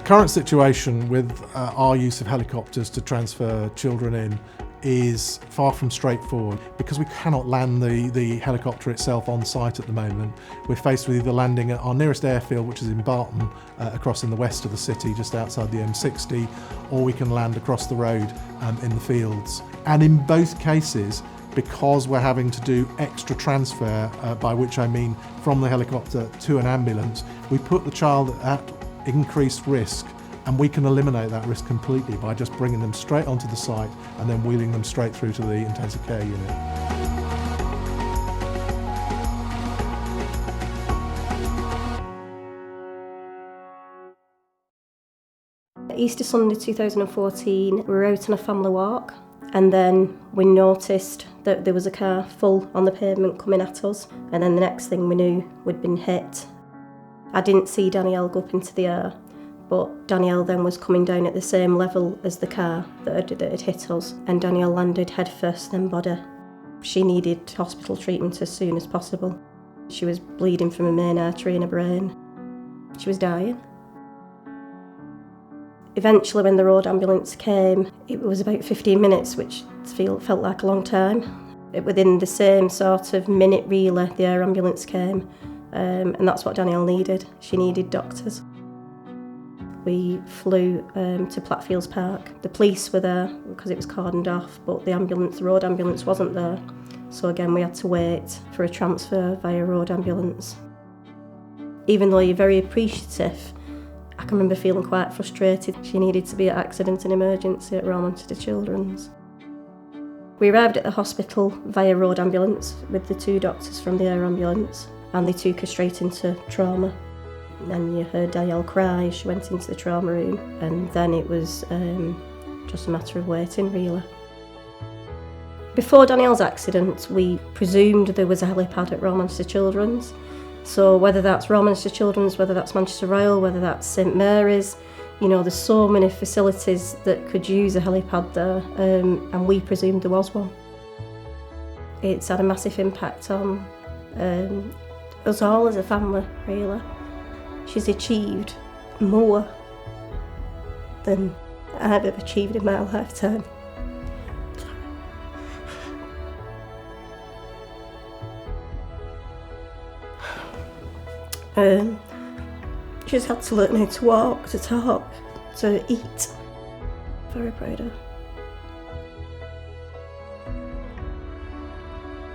current situation with our use of helicopters to transfer children in is far from straightforward because we cannot land the helicopter itself on site at the moment. We're faced with either landing at our nearest airfield, which is in Barton, across in the west of the city, just outside the M60, or we can land across the road in the fields. And in both cases, because we're having to do extra transfer, by which I mean from the helicopter to an ambulance, we put the child at increased risk, and we can eliminate that risk completely by just bringing them straight onto the site and then wheeling them straight through to the intensive care unit. Easter Sunday 2014, we were out on a family walk, and then we noticed that there was a car full on the pavement coming at us, and then the next thing we knew, we'd been hit. I didn't see Danielle go up into the air, but Danielle then was coming down at the same level as the car that had hit us, and Danielle landed head first, then body. She needed hospital treatment as soon as possible. She was bleeding from a main artery in her brain. She was dying. Eventually, when the road ambulance came, it was about 15 minutes, which felt like a long time. Within the same sort of minute really, the air ambulance came, and that's what Danielle needed. She needed doctors. We flew to Plattfields Park. The police were there because it was cordoned off, but the road ambulance wasn't there. So again, we had to wait for a transfer via road ambulance. Even though you're very appreciative, I can remember feeling quite frustrated. She needed to be at accident and emergency at Romanchester Children's. We arrived at the hospital via road ambulance with the two doctors from the air ambulance, and they took her straight into trauma. And you heard Danielle cry as she went into the trauma room, and then it was just a matter of waiting, really. Before Danielle's accident, we presumed there was a helipad at Romanchester Children's. So whether that's Romanchester Children's, whether that's Manchester Royal, whether that's St Mary's, there's so many facilities that could use a helipad there, and we presumed there was one. It's had a massive impact on us all as a family, really. She's achieved more than I've ever achieved in my lifetime. She's had to learn how to walk, to talk, to eat. Very proud of her.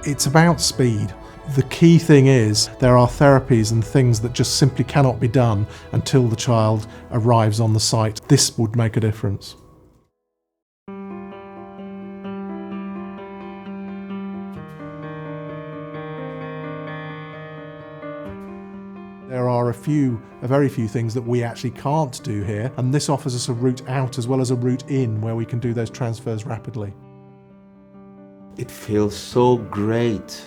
It's about speed. The key thing is there are therapies and things that just simply cannot be done until the child arrives on the site. This would make a difference. There are a very few things that we actually can't do here, and this offers us a route out as well as a route in where we can do those transfers rapidly. It feels so great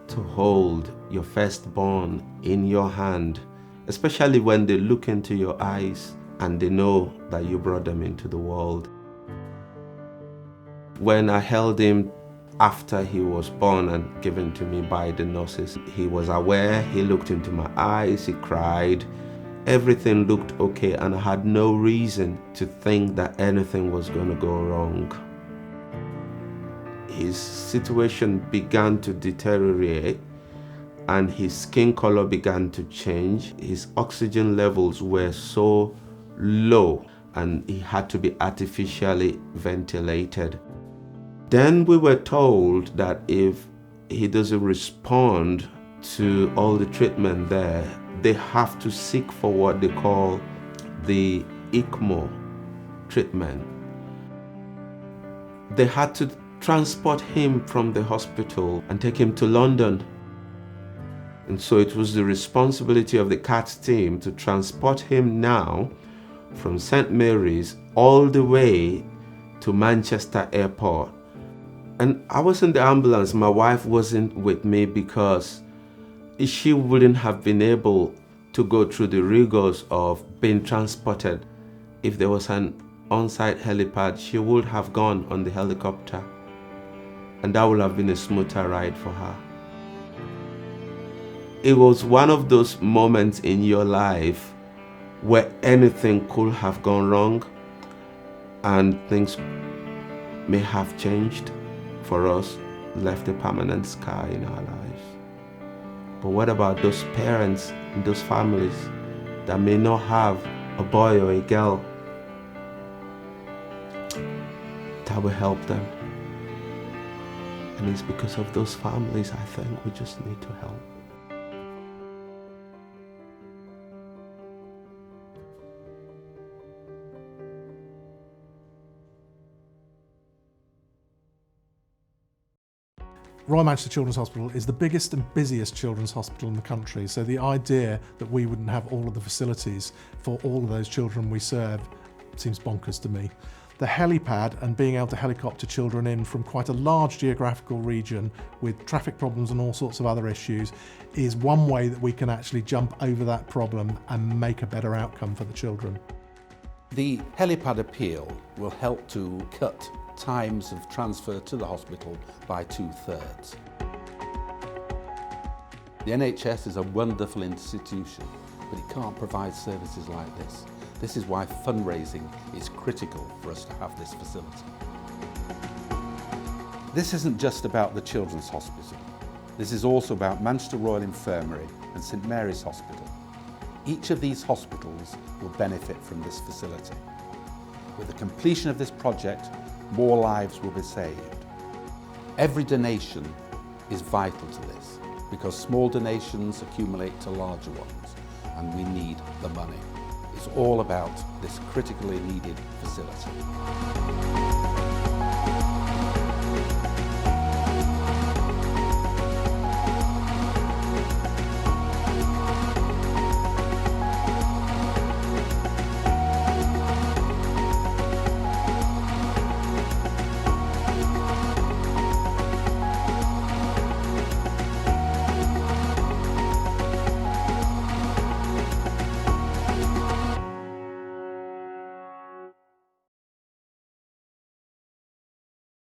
to hold your firstborn in your hand, especially when they look into your eyes and they know that you brought them into the world. When I held him after he was born and given to me by the nurses, he was aware, he looked into my eyes, he cried. Everything looked okay, and I had no reason to think that anything was going to go wrong. His situation began to deteriorate and his skin color began to change. His oxygen levels were so low and he had to be artificially ventilated. Then we were told that if he doesn't respond to all the treatment there, they have to seek for what they call the ECMO treatment. They had to transport him from the hospital and take him to London. And so it was the responsibility of the CAT team to transport him now from St Mary's all the way to Manchester Airport. And I was in the ambulance. My wife wasn't with me because she wouldn't have been able to go through the rigors of being transported. If there was an on-site helipad, she would have gone on the helicopter, and that would have been a smoother ride for her. It was one of those moments in your life where anything could have gone wrong and things may have changed for us, left a permanent scar in our lives. But what about those parents and those families that may not have a boy or a girl that will help them? And it's because of those families, I think, we just need to help. Royal Manchester Children's Hospital is the biggest and busiest children's hospital in the country, so the idea that we wouldn't have all of the facilities for all of those children we serve seems bonkers to me. The helipad and being able to helicopter children in from quite a large geographical region with traffic problems and all sorts of other issues is one way that we can actually jump over that problem and make a better outcome for the children. The Helipad Appeal will help to cut times of transfer to the hospital by 2/3. The NHS is a wonderful institution, but it can't provide services like this. This is why fundraising is critical for us to have this facility. This isn't just about the Children's Hospital. This is also about Manchester Royal Infirmary and St Mary's Hospital. Each of these hospitals will benefit from this facility. With the completion of this project, more lives will be saved. Every donation is vital to this because small donations accumulate to larger ones and we need the money. It's all about this critically needed facility.